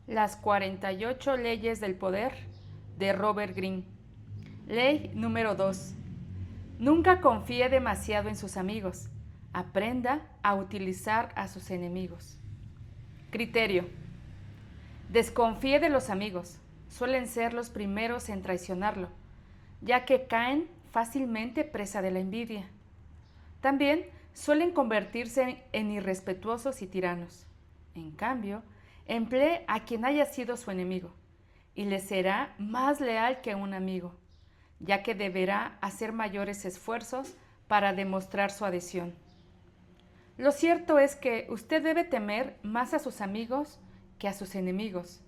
Las 48 leyes del poder de Robert Greene. Ley número 2. Nunca confíe demasiado en sus amigos. Aprenda a utilizar a sus enemigos. Criterio. Desconfíe de los amigos. Suelen ser los primeros en traicionarlo, ya que caen fácilmente presa de la envidia. También suelen convertirse en irrespetuosos y tiranos. En cambio, emplee a quien haya sido su enemigo, y le será más leal que un amigo, ya que deberá hacer mayores esfuerzos para demostrar su adhesión. Lo cierto es que usted debe temer más a sus amigos que a sus enemigos.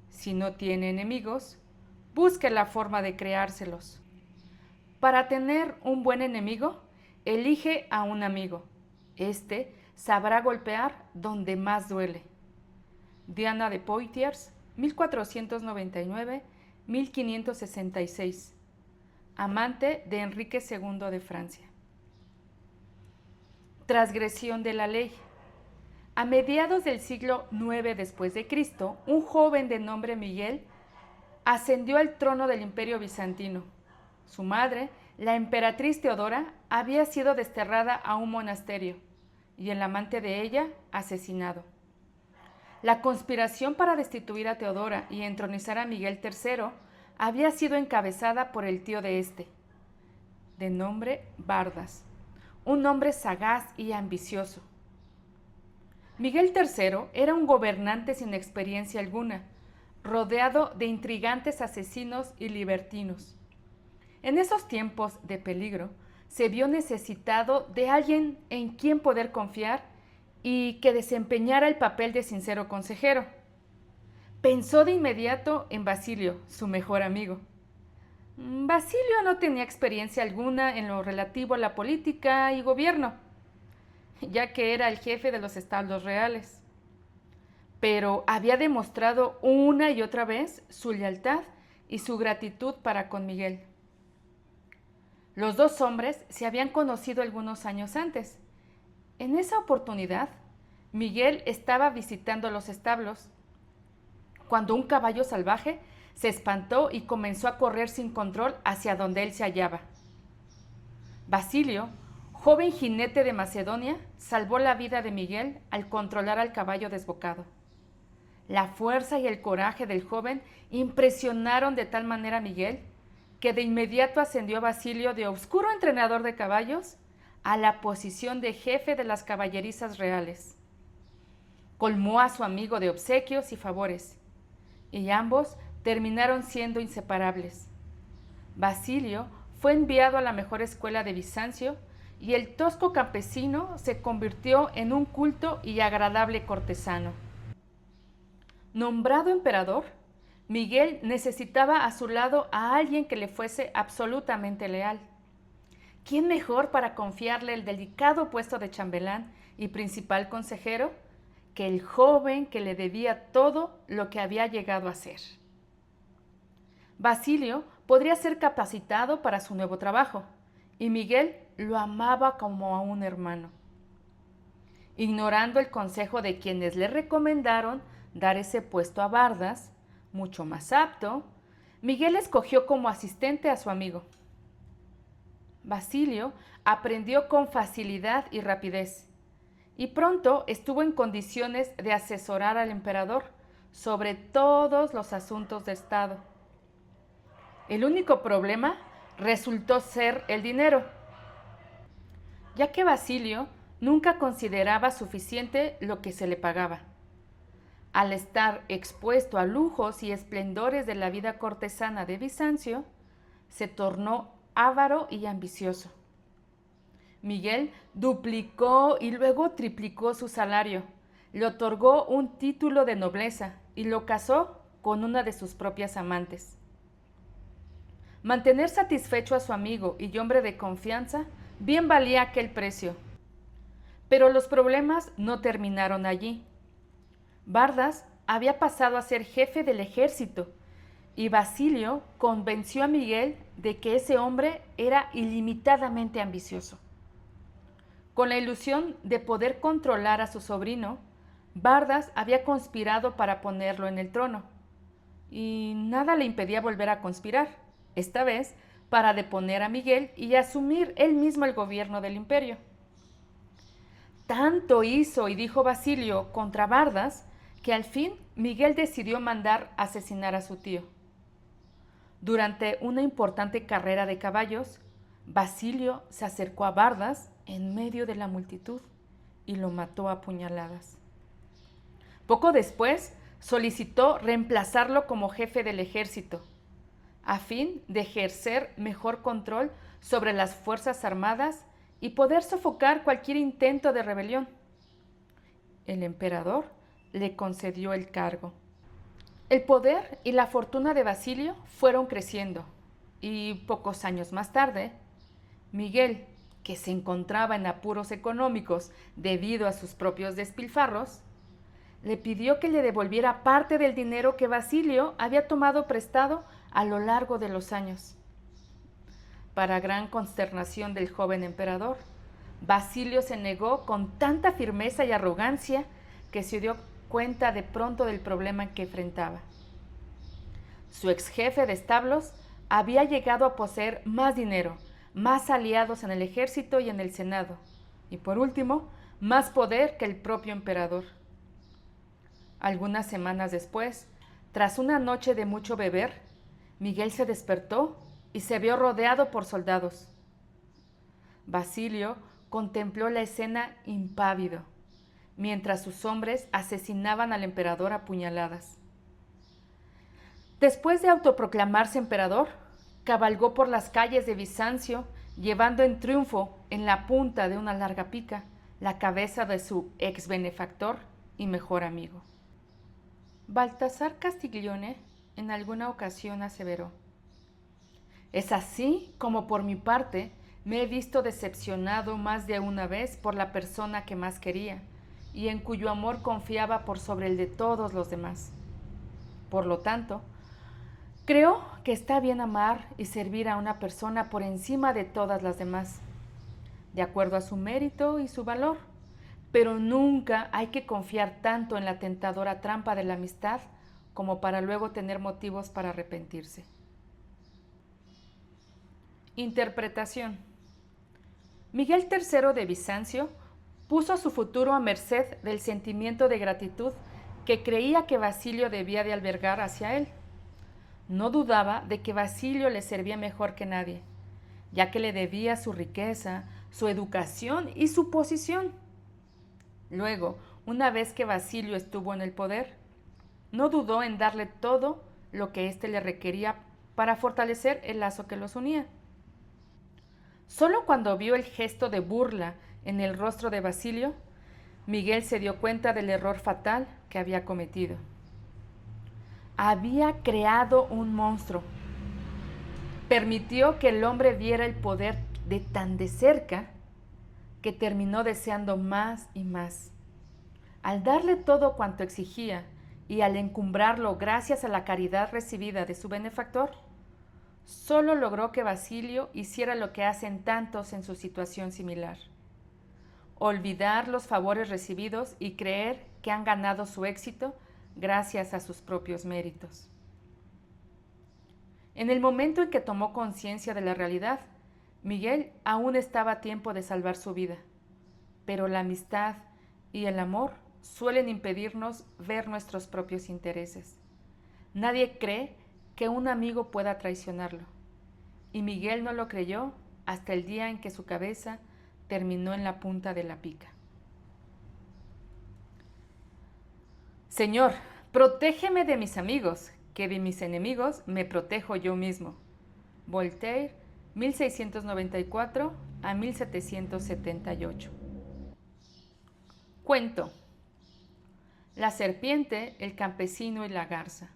Si no tiene enemigos, busque la forma de creárselos. Para tener un buen enemigo, elige a un amigo. Este sabrá golpear donde más duele. Diana de Poitiers, 1499-1566. Amante de Enrique II de Francia. Transgresión de la ley. A mediados del siglo IX después de Cristo, un joven de nombre Miguel ascendió al trono del Imperio Bizantino. Su madre, la emperatriz Teodora, había sido desterrada a un monasterio y el amante de ella asesinado. La conspiración para destituir a Teodora y entronizar a Miguel III había sido encabezada por el tío de este, de nombre Bardas, un hombre sagaz y ambicioso. Miguel III era un gobernante sin experiencia alguna, rodeado de intrigantes asesinos y libertinos. En esos tiempos de peligro, se vio necesitado de alguien en quien poder confiar y que desempeñara el papel de sincero consejero. Pensó de inmediato en Basilio, su mejor amigo. Basilio no tenía experiencia alguna en lo relativo a la política y gobierno, ya que era el jefe de los establos reales. Pero había demostrado una y otra vez su lealtad y su gratitud para con Miguel. Los dos hombres se habían conocido algunos años antes. En esa oportunidad, Miguel estaba visitando los establos, cuando un caballo salvaje se espantó y comenzó a correr sin control hacia donde él se hallaba. Basilio, joven jinete de Macedonia, salvó la vida de Miguel al controlar al caballo desbocado. La fuerza y el coraje del joven impresionaron de tal manera a Miguel que de inmediato ascendió a Basilio de obscuro entrenador de caballos a la posición de jefe de las caballerizas reales. Colmó a su amigo de obsequios y favores, y ambos terminaron siendo inseparables. Basilio fue enviado a la mejor escuela de Bizancio y el tosco campesino se convirtió en un culto y agradable cortesano. Nombrado emperador, Miguel necesitaba a su lado a alguien que le fuese absolutamente leal. ¿Quién mejor para confiarle el delicado puesto de chambelán y principal consejero que el joven que le debía todo lo que había llegado a ser? Basilio podría ser capacitado para su nuevo trabajo, y Miguel lo amaba como a un hermano. Ignorando el consejo de quienes le recomendaron dar ese puesto a Bardas, mucho más apto, Miguel escogió como asistente a su amigo. Basilio aprendió con facilidad y rapidez, y pronto estuvo en condiciones de asesorar al emperador sobre todos los asuntos de Estado. El único problema resultó ser el dinero, ya que Basilio nunca consideraba suficiente lo que se le pagaba. Al estar expuesto a lujos y esplendores de la vida cortesana de Bizancio, se tornó avaro y ambicioso. Miguel duplicó y luego triplicó su salario, le otorgó un título de nobleza y lo casó con una de sus propias amantes. Mantener satisfecho a su amigo y hombre de confianza bien valía aquel precio. Pero los problemas no terminaron allí. Bardas había pasado a ser jefe del ejército y Basilio convenció a Miguel de que ese hombre era ilimitadamente ambicioso. Con la ilusión de poder controlar a su sobrino, Bardas había conspirado para ponerlo en el trono, y nada le impedía volver a conspirar, esta vez para deponer a Miguel y asumir él mismo el gobierno del imperio. Tanto hizo y dijo Basilio contra Bardas que al fin Miguel decidió mandar asesinar a su tío. Durante una importante carrera de caballos, Basilio se acercó a Bardas en medio de la multitud y lo mató a puñaladas. Poco después, solicitó reemplazarlo como jefe del ejército, a fin de ejercer mejor control sobre las fuerzas armadas y poder sofocar cualquier intento de rebelión. El emperador le concedió el cargo. El poder y la fortuna de Basilio fueron creciendo, y pocos años más tarde, Miguel, que se encontraba en apuros económicos debido a sus propios despilfarros, le pidió que le devolviera parte del dinero que Basilio había tomado prestado a lo largo de los años. Para gran consternación del joven emperador, Basilio se negó con tanta firmeza y arrogancia que se dio cuenta de pronto del problema que enfrentaba. Su ex jefe de establos había llegado a poseer más dinero, más aliados en el ejército y en el Senado, y por último, más poder que el propio emperador. Algunas semanas después, tras una noche de mucho beber, Miguel se despertó y se vio rodeado por soldados. Basilio contempló la escena impávido, mientras sus hombres asesinaban al emperador a puñaladas. Después de autoproclamarse emperador, cabalgó por las calles de Bizancio, llevando en triunfo en la punta de una larga pica la cabeza de su ex benefactor y mejor amigo. Baltasar Castiglione en alguna ocasión aseveró: «Es así como por mi parte me he visto decepcionado más de una vez por la persona que más quería y en cuyo amor confiaba por sobre el de todos los demás. Por lo tanto, creo que está bien amar y servir a una persona por encima de todas las demás, de acuerdo a su mérito y su valor, pero nunca hay que confiar tanto en la tentadora trampa de la amistad como para luego tener motivos para arrepentirse». Interpretación. Miguel III de Bizancio puso su futuro a merced del sentimiento de gratitud que creía que Basilio debía de albergar hacia él. No dudaba de que Basilio le servía mejor que nadie, ya que le debía su riqueza, su educación y su posición. Luego, una vez que Basilio estuvo en el poder, no dudó en darle todo lo que éste le requería para fortalecer el lazo que los unía. Solo cuando vio el gesto de burla en el rostro de Basilio, Miguel se dio cuenta del error fatal que había cometido. Había creado un monstruo. Permitió que el hombre viera el poder de tan de cerca que terminó deseando más y más. Al darle todo cuanto exigía y al encumbrarlo gracias a la caridad recibida de su benefactor, solo logró que Basilio hiciera lo que hacen tantos en su situación similar: olvidar los favores recibidos y creer que han ganado su éxito gracias a sus propios méritos. En el momento en que tomó conciencia de la realidad, Miguel aún estaba a tiempo de salvar su vida, pero la amistad y el amor suelen impedirnos ver nuestros propios intereses. Nadie cree que un amigo pueda traicionarlo, y Miguel no lo creyó hasta el día en que su cabeza terminó en la punta de la pica. Señor, protégeme de mis amigos, que de mis enemigos me protejo yo mismo. Voltaire, 1694 a 1778. Cuento: La serpiente, el campesino y la garza.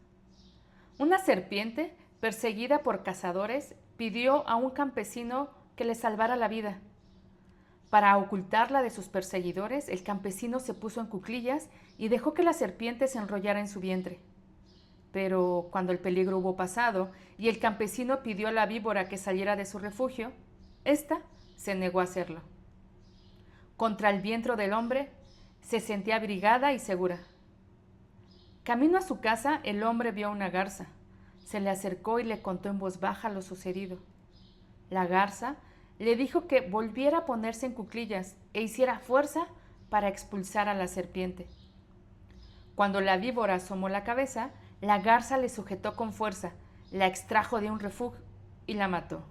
Una serpiente, perseguida por cazadores, pidió a un campesino que le salvara la vida. Para ocultarla de sus perseguidores, el campesino se puso en cuclillas y dejó que la serpiente se enrollara en su vientre. Pero cuando el peligro hubo pasado y el campesino pidió a la víbora que saliera de su refugio, ésta se negó a hacerlo. Contra el vientre del hombre Se sentía abrigada y segura. Camino a su casa, el hombre vio una garza. Se le acercó y le contó en voz baja lo sucedido. La garza le dijo que volviera a ponerse en cuclillas e hiciera fuerza para expulsar a la serpiente. Cuando la víbora asomó la cabeza, la garza le sujetó con fuerza, la extrajo de un refugio y la mató.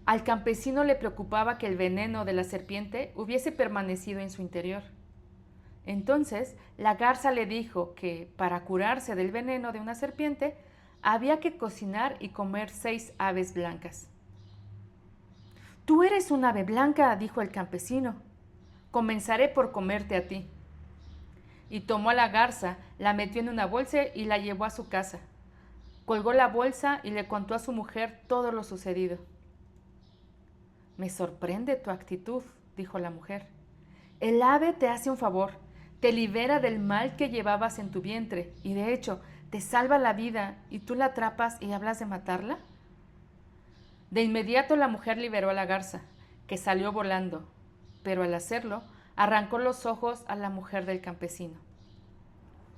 Al campesino le preocupaba que el veneno de la serpiente hubiese permanecido en su interior. Entonces, la garza le dijo que, para curarse del veneno de una serpiente, había que cocinar y comer 6 aves blancas. «Tú eres un ave blanca», dijo el campesino. «Comenzaré por comerte a ti». Y tomó a la garza, la metió en una bolsa y la llevó a su casa. Colgó la bolsa y le contó a su mujer todo lo sucedido. «Me sorprende tu actitud», dijo la mujer. «El ave te hace un favor, te libera del mal que llevabas en tu vientre y de hecho te salva la vida y tú la atrapas y hablas de matarla». De inmediato la mujer liberó a la garza, que salió volando, pero al hacerlo arrancó los ojos a la mujer del campesino.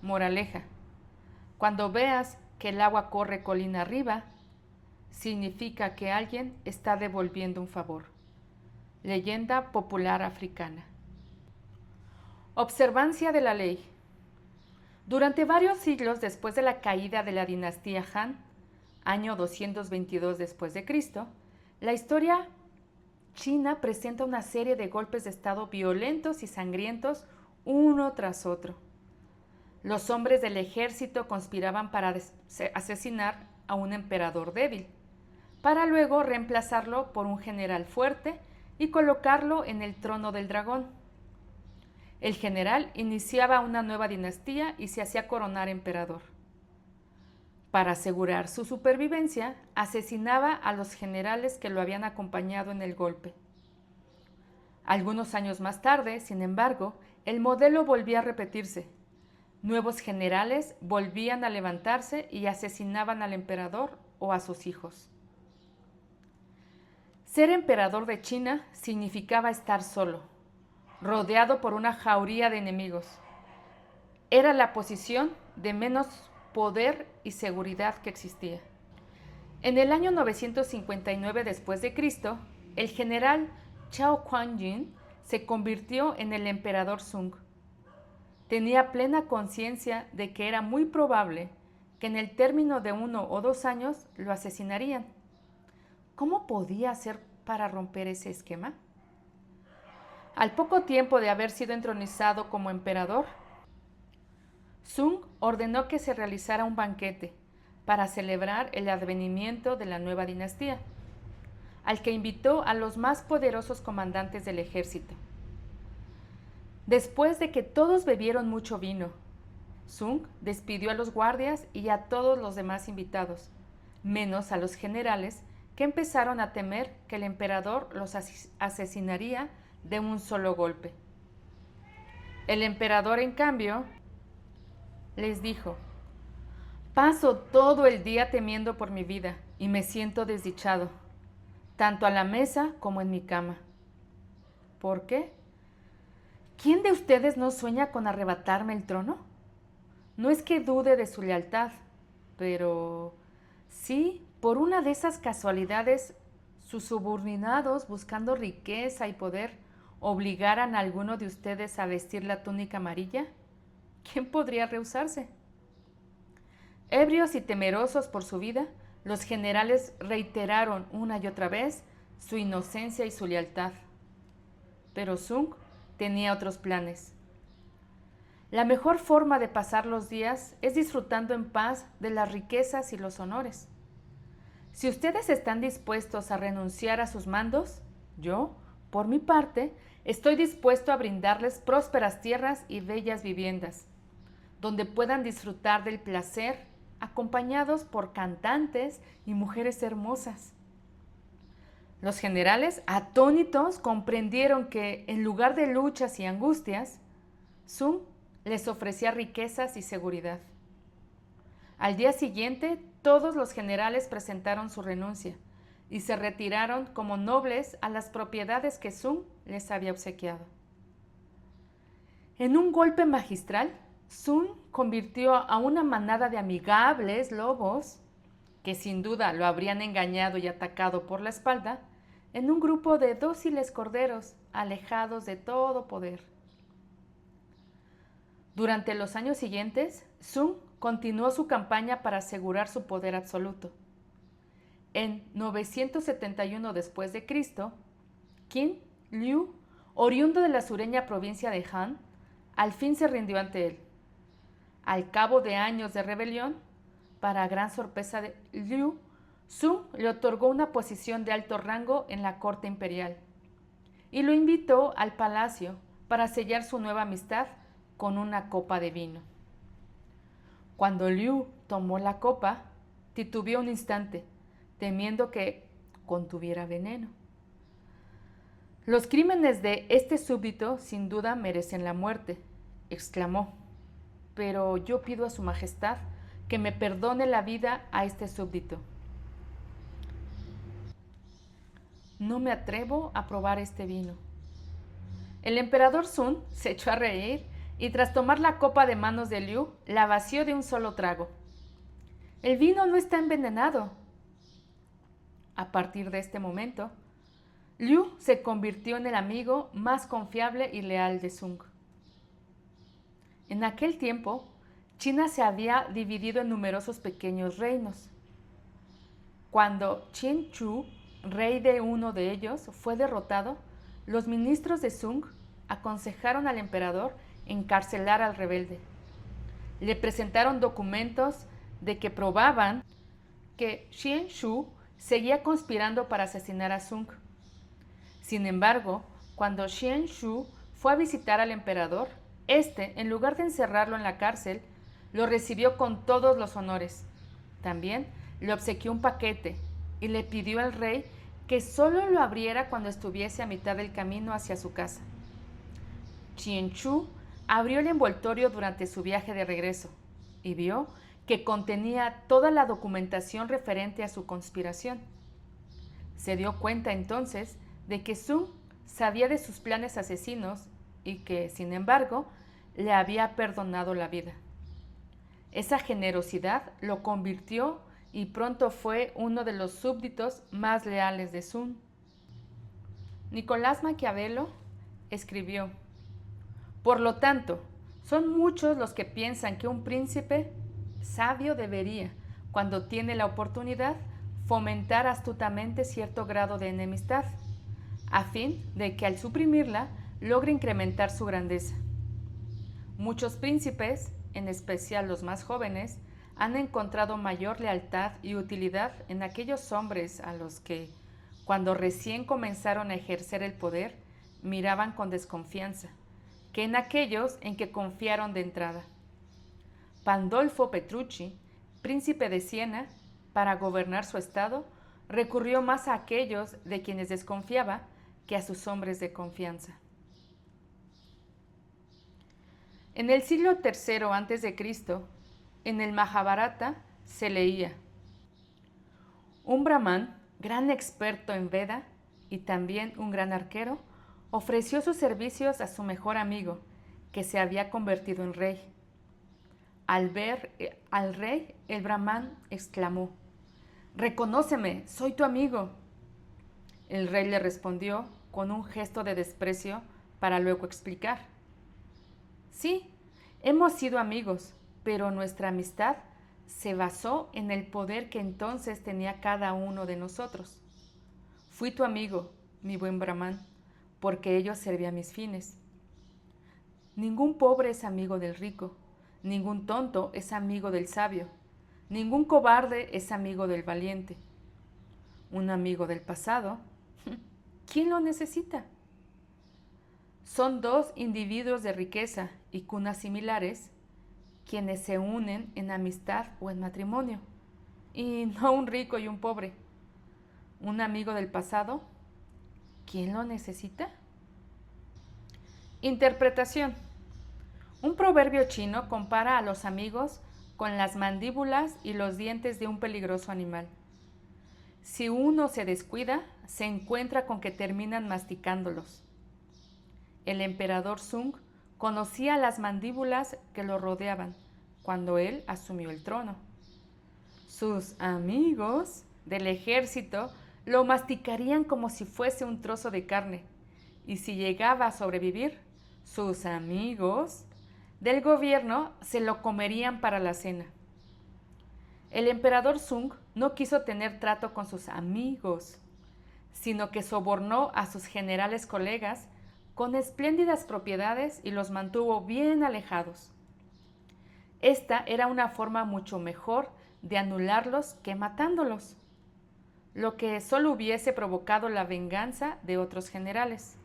Moraleja: cuando veas que el agua corre colina arriba, significa que alguien está devolviendo un favor. Leyenda popular africana. Observancia de la ley. Durante varios siglos después de la caída de la dinastía Han, año 222 después de Cristo, la historia china presenta una serie de golpes de estado violentos y sangrientos uno tras otro. Los hombres del ejército conspiraban para asesinar a un emperador débil, para luego reemplazarlo por un general fuerte y colocarlo en el trono del dragón. El general iniciaba una nueva dinastía y se hacía coronar emperador. Para asegurar su supervivencia, asesinaba a los generales que lo habían acompañado en el golpe. Algunos años más tarde, sin embargo, el modelo volvía a repetirse. Nuevos generales volvían a levantarse y asesinaban al emperador o a sus hijos. Ser emperador de China significaba estar solo, rodeado por una jauría de enemigos. Era la posición de menos poder y seguridad que existía. En el año 959 después de Cristo, el general Chao Kuan-yin se convirtió en el emperador Sung. Tenía plena conciencia de que era muy probable que en el término de 1 o 2 años lo asesinarían. ¿Cómo podía hacer para romper ese esquema? Al poco tiempo de haber sido entronizado como emperador, Sung ordenó que se realizara un banquete para celebrar el advenimiento de la nueva dinastía, al que invitó a los más poderosos comandantes del ejército. Después de que todos bebieron mucho vino, Sung despidió a los guardias y a todos los demás invitados, menos a los generales, que empezaron a temer que el emperador los asesinaría de un solo golpe. El emperador, en cambio, les dijo: «Paso todo el día temiendo por mi vida y me siento desdichado, tanto a la mesa como en mi cama». ¿Por qué? ¿Quién de ustedes no sueña con arrebatarme el trono? No es que dude de su lealtad, pero sí, por una de esas casualidades, sus subordinados, buscando riqueza y poder, obligaran a alguno de ustedes a vestir la túnica amarilla. ¿Quién podría rehusarse? Ebrios y temerosos por su vida, los generales reiteraron una y otra vez su inocencia y su lealtad. Pero Sung tenía otros planes. La mejor forma de pasar los días es disfrutando en paz de las riquezas y los honores. Si ustedes están dispuestos a renunciar a sus mandos, yo, por mi parte, estoy dispuesto a brindarles prósperas tierras y bellas viviendas, donde puedan disfrutar del placer acompañados por cantantes y mujeres hermosas. Los generales, atónitos, comprendieron que, en lugar de luchas y angustias, Sung les ofrecía riquezas y seguridad. Al día siguiente, todos los generales presentaron su renuncia y se retiraron como nobles a las propiedades que Sung les había obsequiado. En un golpe magistral, Sun convirtió a una manada de amigables lobos, que sin duda lo habrían engañado y atacado por la espalda, en un grupo de dóciles corderos alejados de todo poder. Durante los años siguientes, Sun continuó su campaña para asegurar su poder absoluto. En 971 después de Cristo, Qin Liu, oriundo de la sureña provincia de Han, al fin se rindió ante él. Al cabo de años de rebelión, para gran sorpresa de Liu, Sun le otorgó una posición de alto rango en la corte imperial y lo invitó al palacio para sellar su nueva amistad con una copa de vino. Cuando Liu tomó la copa, titubeó un instante, temiendo que contuviera veneno. Los crímenes de este súbdito sin duda merecen la muerte, exclamó, pero yo pido a su majestad que me perdone la vida a este súbdito. No me atrevo a probar este vino. El emperador Sun se echó a reír y tras tomar la copa de manos de Liu, la vació de un solo trago. El vino no está envenenado. A partir de este momento, Liu se convirtió en el amigo más confiable y leal de Sun. En aquel tiempo, China se había dividido en numerosos pequeños reinos. Cuando Qin Chu, rey de uno de ellos, fue derrotado, los ministros de Sung aconsejaron al emperador encarcelar al rebelde. Le presentaron documentos de que probaban que Xian Shu seguía conspirando para asesinar a Sung. Sin embargo, cuando Xian Shu fue a visitar al emperador, este, en lugar de encerrarlo en la cárcel, lo recibió con todos los honores. También le obsequió un paquete y le pidió al rey que solo lo abriera cuando estuviese a mitad del camino hacia su casa. Xian Shu abrió el envoltorio durante su viaje de regreso y vio que contenía toda la documentación referente a su conspiración. Se dio cuenta entonces de que Sung sabía de sus planes asesinos y que, sin embargo, le había perdonado la vida. Esa generosidad lo convirtió y pronto fue uno de los súbditos más leales de Sun. Nicolás Maquiavelo escribió: por lo tanto, son muchos los que piensan que un príncipe sabio debería, cuando tiene la oportunidad, fomentar astutamente cierto grado de enemistad, a fin de que al suprimirla logre incrementar su grandeza. Muchos príncipes, en especial los más jóvenes, han encontrado mayor lealtad y utilidad en aquellos hombres a los que, cuando recién comenzaron a ejercer el poder, miraban con desconfianza, que en aquellos en que confiaron de entrada. Pandolfo Petrucci, príncipe de Siena, para gobernar su estado, recurrió más a aquellos de quienes desconfiaba que a sus hombres de confianza. En el siglo III a.C., en el Mahabharata se leía: un brahman, gran experto en Veda y también un gran arquero, ofreció sus servicios a su mejor amigo, que se había convertido en rey. Al ver al rey, el brahman exclamó: «Reconóceme, soy tu amigo». El rey le respondió con un gesto de desprecio para luego explicar: «Sí, hemos sido amigos, pero nuestra amistad se basó en el poder que entonces tenía cada uno de nosotros. Fui tu amigo, mi buen brahman, porque ello servía a mis fines. Ningún pobre es amigo del rico, ningún tonto es amigo del sabio, ningún cobarde es amigo del valiente. Un amigo del pasado, ¿quién lo necesita? Son dos individuos de riqueza y cunas similares quienes se unen en amistad o en matrimonio, y no un rico y un pobre. Un amigo del pasado, ¿quién lo necesita? Interpretación. Un proverbio chino compara a los amigos con las mandíbulas y los dientes de un peligroso animal. Si uno se descuida, se encuentra con que terminan masticándolos. El emperador Sung conocía las mandíbulas que lo rodeaban cuando él asumió el trono. Sus amigos del ejército lo masticarían como si fuese un trozo de carne, y si llegaba a sobrevivir, sus amigos del gobierno se lo comerían para la cena. El emperador Sung no quiso tener trato con sus amigos, sino que sobornó a sus generales colegas con espléndidas propiedades y los mantuvo bien alejados. Esta era una forma mucho mejor de anularlos que matándolos, lo que solo hubiese provocado la venganza de otros generales.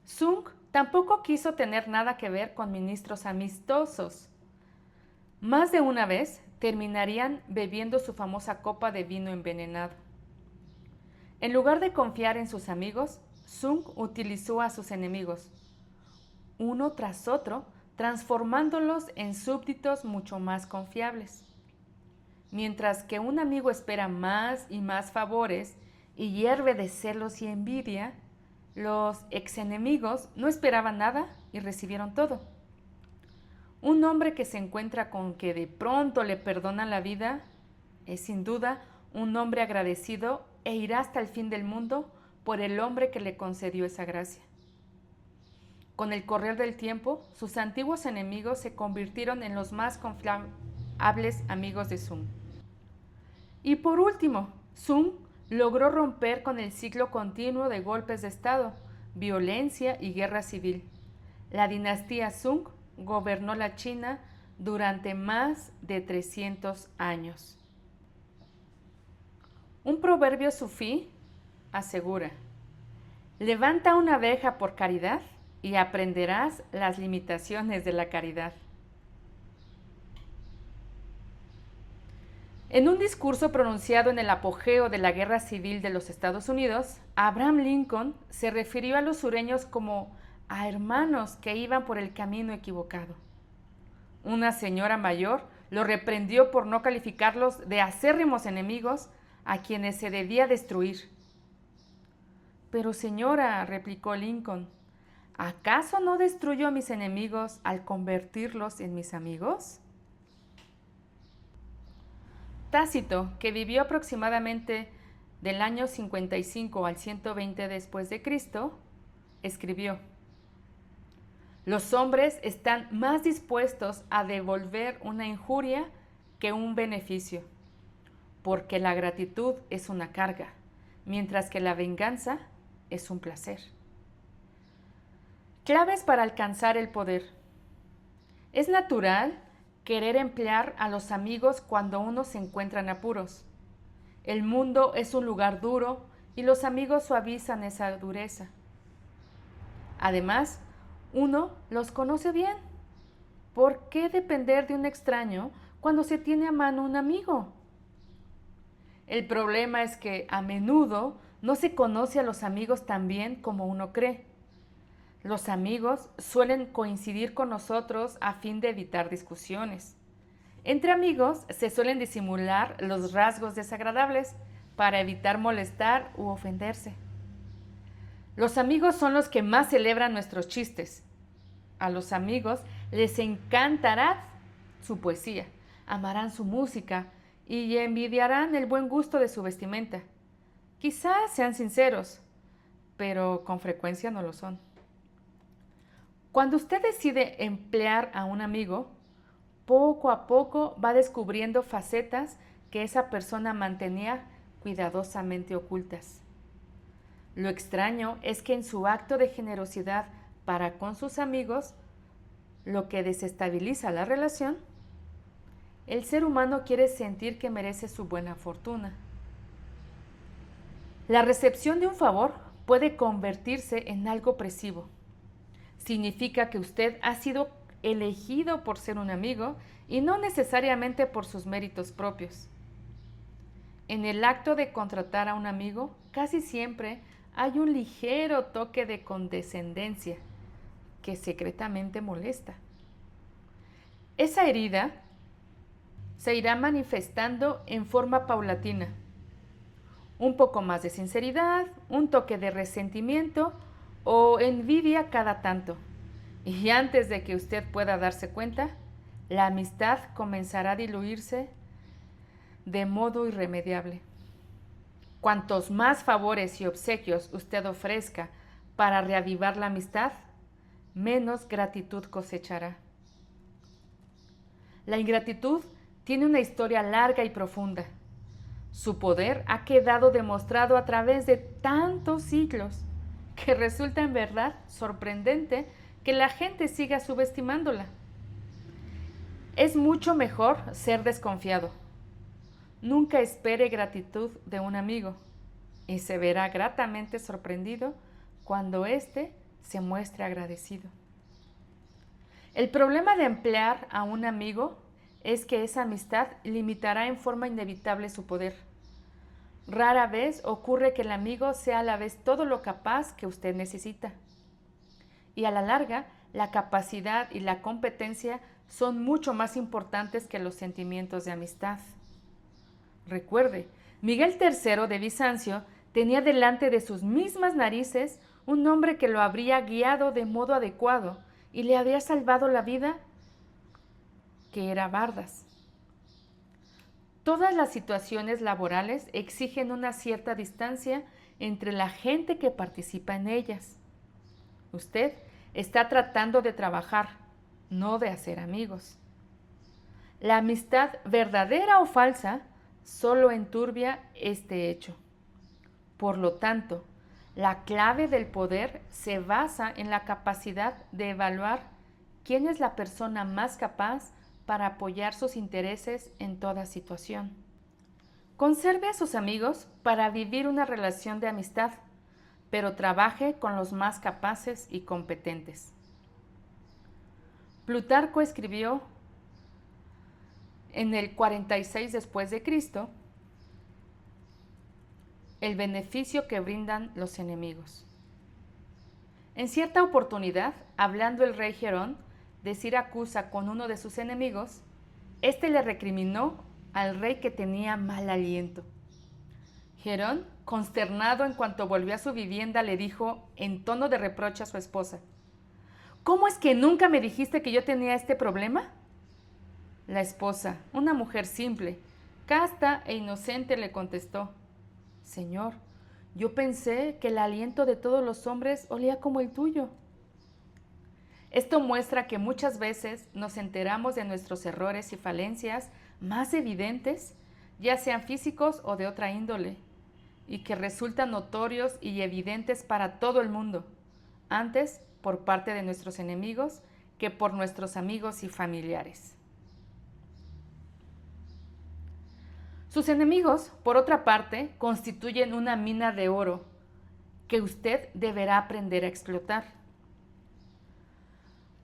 Sung tampoco quiso tener nada que ver con ministros amistosos. Más de una vez terminarían bebiendo su famosa copa de vino envenenado. En lugar de confiar en sus amigos, Sung utilizó a sus enemigos, uno tras otro, transformándolos en súbditos mucho más confiables. Mientras que un amigo espera más y más favores y hierve de celos y envidia, los exenemigos no esperaban nada y recibieron todo. Un hombre que se encuentra con que de pronto le perdonan la vida es sin duda un hombre agradecido e irá hasta el fin del mundo por el hombre que le concedió esa gracia. Con el correr del tiempo, sus antiguos enemigos se convirtieron en los más confiables amigos de Sung. Y por último, Sung logró romper con el ciclo continuo de golpes de Estado, violencia y guerra civil. La dinastía Sung gobernó la China durante más de 300 años. Un proverbio sufí asegura: levanta una abeja por caridad y aprenderás las limitaciones de la caridad. En un discurso pronunciado en el apogeo de la Guerra Civil de los Estados Unidos, Abraham Lincoln se refirió a los sureños como a hermanos que iban por el camino equivocado. Una señora mayor lo reprendió por no calificarlos de acérrimos enemigos a quienes se debía destruir. Pero señora, replicó Lincoln, ¿acaso no destruyo a mis enemigos al convertirlos en mis amigos? Tácito, que vivió aproximadamente del año 55 al 120 después de Cristo, escribió: los hombres están más dispuestos a devolver una injuria que un beneficio, porque la gratitud es una carga, mientras que la venganza es un placer. Claves para alcanzar el poder. Es natural querer emplear a los amigos cuando uno se encuentra en apuros. El mundo es un lugar duro y los amigos suavizan esa dureza. Además, uno los conoce bien. ¿Por qué depender de un extraño cuando se tiene a mano un amigo? El problema es que a menudo no se conoce a los amigos tan bien como uno cree. Los amigos suelen coincidir con nosotros a fin de evitar discusiones. Entre amigos se suelen disimular los rasgos desagradables para evitar molestar u ofenderse. Los amigos son los que más celebran nuestros chistes. A los amigos les encantará su poesía, amarán su música y envidiarán el buen gusto de su vestimenta. Quizás sean sinceros, pero con frecuencia no lo son. Cuando usted decide emplear a un amigo, poco a poco va descubriendo facetas que esa persona mantenía cuidadosamente ocultas. Lo extraño es que en su acto de generosidad para con sus amigos, lo que desestabiliza la relación, el ser humano quiere sentir que merece su buena fortuna. La recepción de un favor puede convertirse en algo opresivo. Significa que usted ha sido elegido por ser un amigo y no necesariamente por sus méritos propios. En el acto de contratar a un amigo, casi siempre hay un ligero toque de condescendencia que secretamente molesta. Esa herida se irá manifestando en forma paulatina. Un poco más de sinceridad, un toque de resentimiento o envidia cada tanto. Y antes de que usted pueda darse cuenta, la amistad comenzará a diluirse de modo irremediable. Cuantos más favores y obsequios usted ofrezca para reavivar la amistad, menos gratitud cosechará. La ingratitud tiene una historia larga y profunda. Su poder ha quedado demostrado a través de tantos siglos que resulta en verdad sorprendente que la gente siga subestimándola. Es mucho mejor ser desconfiado. Nunca espere gratitud de un amigo y se verá gratamente sorprendido cuando éste se muestre agradecido. El problema de emplear a un amigo es que esa amistad limitará en forma inevitable su poder. Rara vez ocurre que el amigo sea a la vez todo lo capaz que usted necesita. Y a la larga, la capacidad y la competencia son mucho más importantes que los sentimientos de amistad. Recuerde, Miguel III de Bizancio tenía delante de sus mismas narices un hombre que lo habría guiado de modo adecuado y le habría salvado la vida, que era Bardas. Todas las situaciones laborales exigen una cierta distancia entre la gente que participa en ellas. Usted está tratando de trabajar, no de hacer amigos. La amistad, verdadera o falsa, solo enturbia este hecho. Por lo tanto, la clave del poder se basa en la capacidad de evaluar quién es la persona más capaz para apoyar sus intereses en toda situación. Conserve a sus amigos para vivir una relación de amistad, pero trabaje con los más capaces y competentes. Plutarco escribió en el 46 después de Cristo el beneficio que brindan los enemigos. En cierta oportunidad, hablando el rey Gerón de Siracusa con uno de sus enemigos, éste le recriminó al rey que tenía mal aliento. Gerón, consternado en cuanto volvió a su vivienda, le dijo en tono de reproche a su esposa: ¿Cómo es que nunca me dijiste que yo tenía este problema? La esposa, una mujer simple, casta e inocente, le contestó: Señor, yo pensé que el aliento de todos los hombres olía como el tuyo. Esto muestra que muchas veces nos enteramos de nuestros errores y falencias más evidentes, ya sean físicos o de otra índole, y que resultan notorios y evidentes para todo el mundo, antes por parte de nuestros enemigos que por nuestros amigos y familiares. Sus enemigos, por otra parte, constituyen una mina de oro que usted deberá aprender a explotar.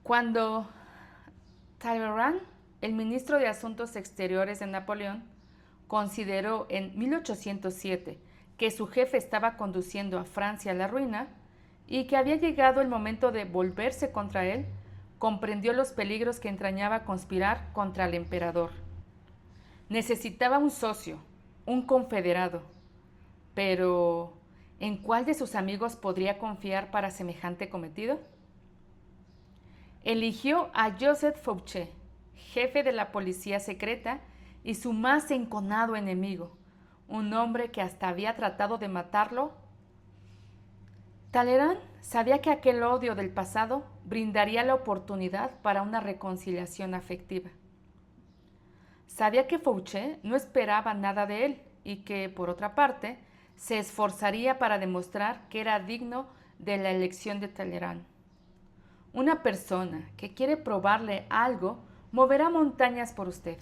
Cuando Talleyrand, el ministro de Asuntos Exteriores de Napoleón, consideró en 1807 que su jefe estaba conduciendo a Francia a la ruina y que había llegado el momento de volverse contra él, comprendió los peligros que entrañaba conspirar contra el emperador. Necesitaba un socio, un confederado, pero ¿en cuál de sus amigos podría confiar para semejante cometido? Eligió a Joseph Fouché, jefe de la policía secreta y su más enconado enemigo, un hombre que hasta había tratado de matarlo. Talleyrand sabía que aquel odio del pasado brindaría la oportunidad para una reconciliación afectiva. Sabía que Fouché no esperaba nada de él y que, por otra parte, se esforzaría para demostrar que era digno de la elección de Talleyrand. Una persona que quiere probarle algo moverá montañas por usted.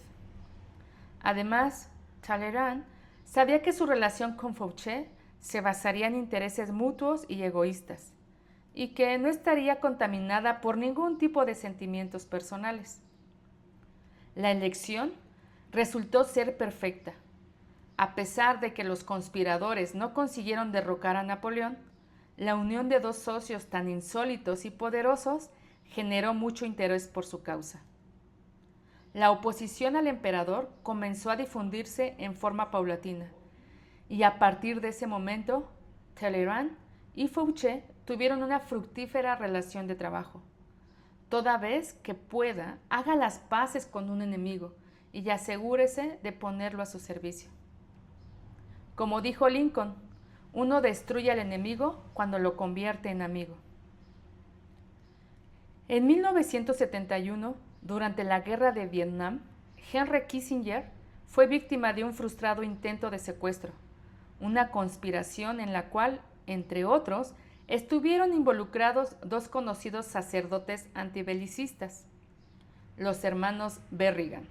Además, Talleyrand sabía que su relación con Fouché se basaría en intereses mutuos y egoístas, y que no estaría contaminada por ningún tipo de sentimientos personales. La elección resultó ser perfecta. A pesar de que los conspiradores no consiguieron derrocar a Napoleón, la unión de dos socios tan insólitos y poderosos generó mucho interés por su causa. La oposición al emperador comenzó a difundirse en forma paulatina, y a partir de ese momento, Talleyrand y Fouché tuvieron una fructífera relación de trabajo. Toda vez que pueda, haga las paces con un enemigo y asegúrese de ponerlo a su servicio. Como dijo Lincoln, uno destruye al enemigo cuando lo convierte en amigo. En 1971, durante la Guerra de Vietnam, Henry Kissinger fue víctima de un frustrado intento de secuestro, una conspiración en la cual, entre otros, estuvieron involucrados dos conocidos sacerdotes antibelicistas, los hermanos Berrigan,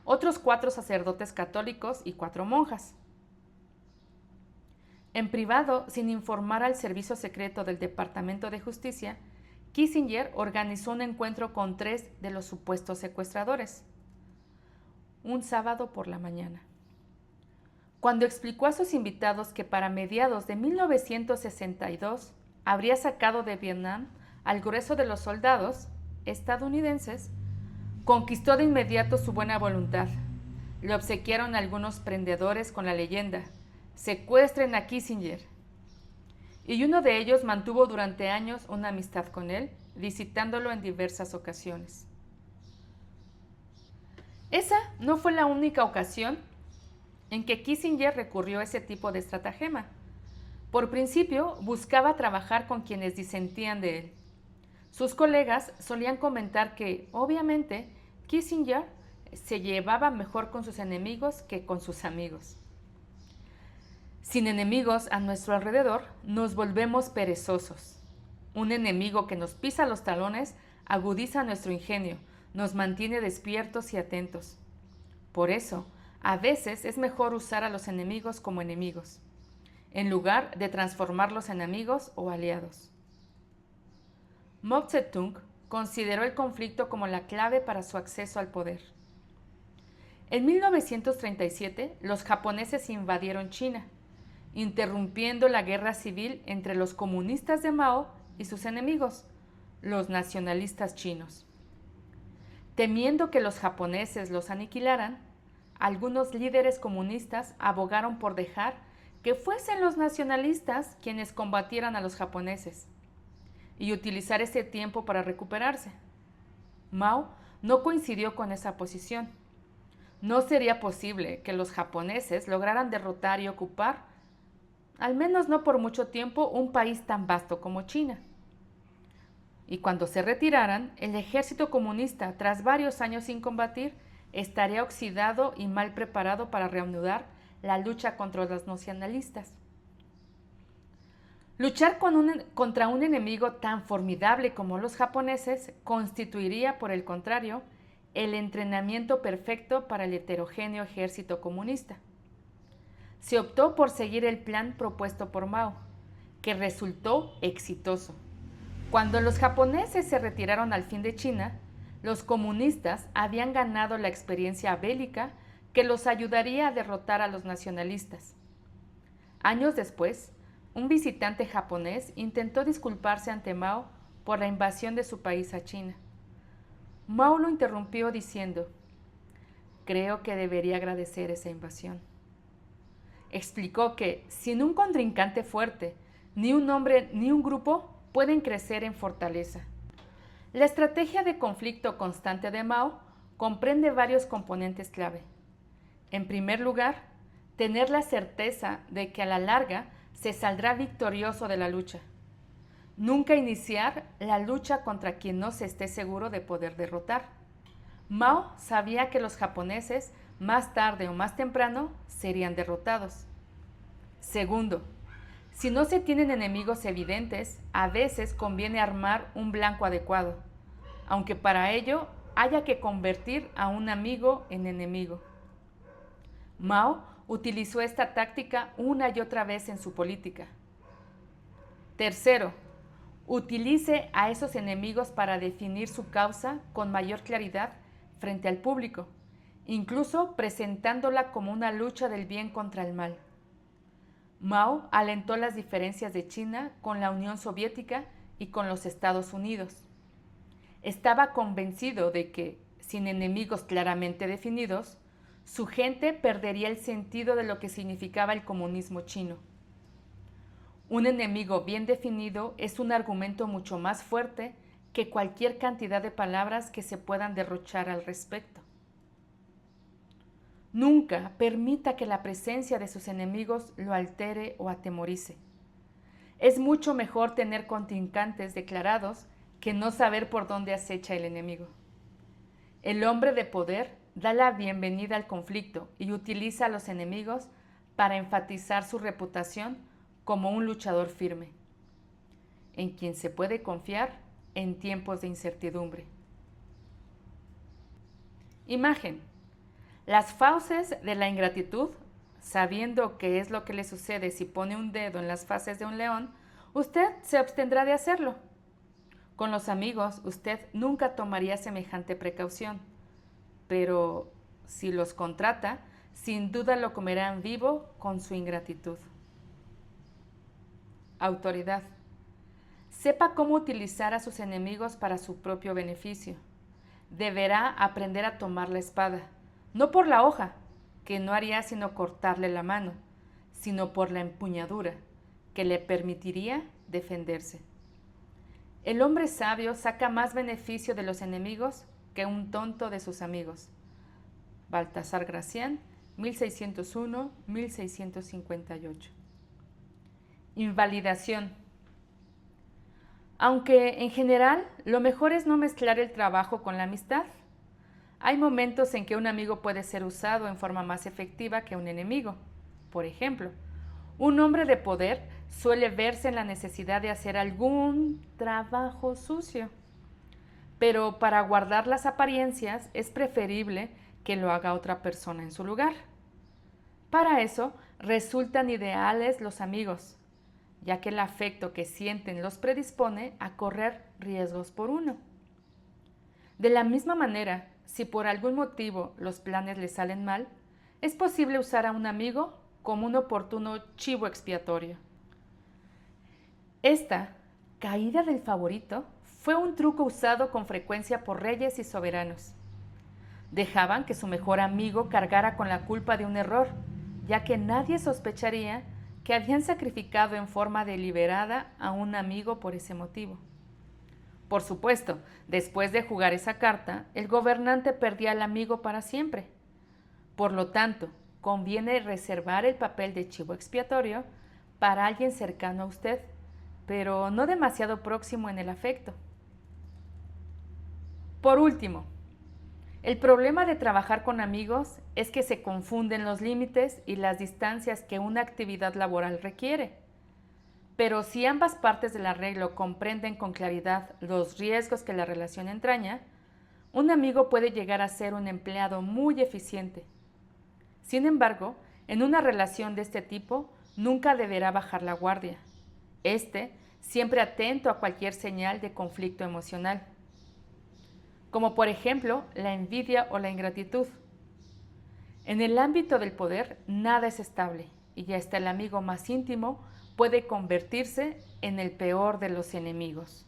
otros 4 sacerdotes católicos y 4 monjas. En privado, sin informar al servicio secreto del Departamento de Justicia, Kissinger organizó un encuentro con 3 de los supuestos secuestradores, un sábado por la mañana. Cuando explicó a sus invitados que para mediados de 1962 habría sacado de Vietnam al grueso de los soldados estadounidenses, conquistó de inmediato su buena voluntad. Le obsequiaron algunos prendedores con la leyenda: secuestren a Kissinger. Y uno de ellos mantuvo durante años una amistad con él, visitándolo en diversas ocasiones. Esa no fue la única ocasión en que Kissinger recurrió a ese tipo de estratagema. Por principio, buscaba trabajar con quienes disentían de él. Sus colegas solían comentar que, obviamente, Kissinger se llevaba mejor con sus enemigos que con sus amigos. Sin enemigos a nuestro alrededor, nos volvemos perezosos. Un enemigo que nos pisa los talones agudiza nuestro ingenio, nos mantiene despiertos y atentos. Por eso, a veces es mejor usar a los enemigos como enemigos, en lugar de transformarlos en amigos o aliados. Mao Zedong consideró el conflicto como la clave para su acceso al poder. En 1937, los japoneses invadieron China, interrumpiendo la guerra civil entre los comunistas de Mao y sus enemigos, los nacionalistas chinos. Temiendo que los japoneses los aniquilaran, algunos líderes comunistas abogaron por dejar que fuesen los nacionalistas quienes combatieran a los japoneses y utilizar ese tiempo para recuperarse. Mao no coincidió con esa posición. No sería posible que los japoneses lograran derrotar y ocupar, al menos no por mucho tiempo, un país tan vasto como China. Y cuando se retiraran, el ejército comunista, tras varios años sin combatir, estaría oxidado y mal preparado para reanudar la lucha contra los nacionalistas. Luchar contra un enemigo tan formidable como los japoneses constituiría, por el contrario, el entrenamiento perfecto para el heterogéneo ejército comunista. Se optó por seguir el plan propuesto por Mao, que resultó exitoso. Cuando los japoneses se retiraron al fin de China, los comunistas habían ganado la experiencia bélica que los ayudaría a derrotar a los nacionalistas. Años después, un visitante japonés intentó disculparse ante Mao por la invasión de su país a China. Mao lo interrumpió diciendo: «Creo que debería agradecer esa invasión». Explicó que sin un contrincante fuerte, ni un hombre ni un grupo pueden crecer en fortaleza. La estrategia de conflicto constante de Mao comprende varios componentes clave. En primer lugar, tener la certeza de que a la larga se saldrá victorioso de la lucha. Nunca iniciar la lucha contra quien no se esté seguro de poder derrotar. Mao sabía que los japoneses, más tarde o más temprano, serían derrotados. Segundo, si no se tienen enemigos evidentes, a veces conviene armar un blanco adecuado, aunque para ello haya que convertir a un amigo en enemigo. Mao utilizó esta táctica una y otra vez en su política. Tercero, utilice a esos enemigos para definir su causa con mayor claridad frente al público, incluso presentándola como una lucha del bien contra el mal. Mao alentó las diferencias de China con la Unión Soviética y con los Estados Unidos. Estaba convencido de que, sin enemigos claramente definidos, su gente perdería el sentido de lo que significaba el comunismo chino. Un enemigo bien definido es un argumento mucho más fuerte que cualquier cantidad de palabras que se puedan derrochar al respecto. Nunca permita que la presencia de sus enemigos lo altere o atemorice. Es mucho mejor tener contrincantes declarados que no saber por dónde acecha el enemigo. El hombre de poder da la bienvenida al conflicto y utiliza a los enemigos para enfatizar su reputación como un luchador firme, en quien se puede confiar en tiempos de incertidumbre. Imagen. Las fauces de la ingratitud, sabiendo qué es lo que le sucede si pone un dedo en las fauces de un león, usted se abstendrá de hacerlo. Con los amigos, usted nunca tomaría semejante precaución, pero si los contrata, sin duda lo comerán vivo con su ingratitud. Autoridad. Sepa cómo utilizar a sus enemigos para su propio beneficio. Deberá aprender a tomar la espada, no por la hoja, que no haría sino cortarle la mano, sino por la empuñadura, que le permitiría defenderse. El hombre sabio saca más beneficio de los enemigos que un tonto de sus amigos. Baltasar Gracián, 1601-1658. Invalidación. Aunque en general lo mejor es no mezclar el trabajo con la amistad. Hay momentos en que un amigo puede ser usado en forma más efectiva que un enemigo. Por ejemplo, un hombre de poder suele verse en la necesidad de hacer algún trabajo sucio. Pero para guardar las apariencias es preferible que lo haga otra persona en su lugar. Para eso resultan ideales los amigos, ya que el afecto que sienten los predispone a correr riesgos por uno. De la misma manera, si por algún motivo los planes le salen mal, es posible usar a un amigo como un oportuno chivo expiatorio. Esta caída del favorito fue un truco usado con frecuencia por reyes y soberanos. Dejaban que su mejor amigo cargara con la culpa de un error, ya que nadie sospecharía que habían sacrificado en forma deliberada a un amigo por ese motivo. Por supuesto, después de jugar esa carta, el gobernante perdía al amigo para siempre. Por lo tanto, conviene reservar el papel de chivo expiatorio para alguien cercano a usted, pero no demasiado próximo en el afecto. Por último, el problema de trabajar con amigos es que se confunden los límites y las distancias que una actividad laboral requiere. Pero si ambas partes del arreglo comprenden con claridad los riesgos que la relación entraña, un amigo puede llegar a ser un empleado muy eficiente. Sin embargo, en una relación de este tipo, nunca deberá bajar la guardia. Siempre atento a cualquier señal de conflicto emocional, como por ejemplo la envidia o la ingratitud. En el ámbito del poder, nada es estable y hasta el amigo más íntimo puede convertirse en el peor de los enemigos.